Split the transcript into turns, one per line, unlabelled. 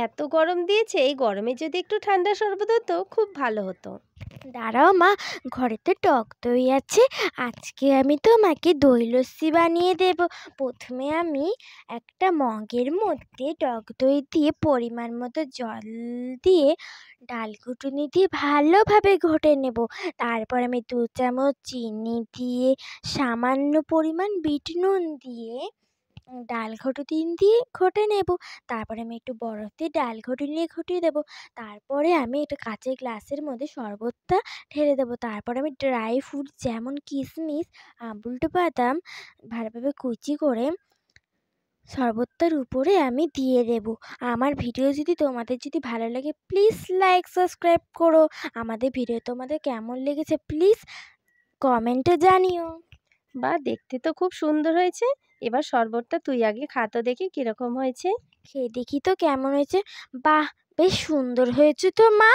এত গরম দিয়েছে, এই গরমে যদি একটু ঠান্ডা শরবত হতো খুব ভালো হতো।
দাঁড়াও মা, ঘরে তো টক দই আছে। আজকে আমি তোমাকে দই লস্যি বানিয়ে দেব। প্রথমে আমি একটা মগের মধ্যে টক দই দিয়ে পরিমাণ মতো জল দিয়ে ডাল ঘুটুনি দিয়ে ভালোভাবে ঘটে নেব। তারপর আমি 2 চামচ চিনি দিয়ে সামান্য পরিমাণ বিট নুন দিয়ে ডাল ঘুটুনি দিয়ে ঘটে নেব। তারপরে আমি একটু বরফ দিয়ে ডাল ঘুটুনি ঘটিয়ে দেবো। তারপরে আমি একটা কাঁচের গ্লাসের মধ্যে শরবতটা ঢেলে দেবো। তারপরে আমি ড্রাই ফ্রুট যেমন কিশমিশ, আমুলটা বাদাম ভালোভাবে কুচি করে শরবতটার উপরে আমি দিয়ে দেবো। আমার ভিডিও যদি তোমাদের যদি ভালো লাগে প্লিজ লাইক সাবস্ক্রাইব করো। আমাদের ভিডিও তোমাদের কেমন লেগেছে প্লিজ কমেন্টে জানিও।
বা দেখতে তো খুব সুন্দর হয়েছে। এবার শরবতটা তুই আগে খা তো দেখি কিরকম হয়েছে।
খেয়ে দেখি তো কেমন হয়েছে। বাহ, বেশ সুন্দর হয়েছে তো মা।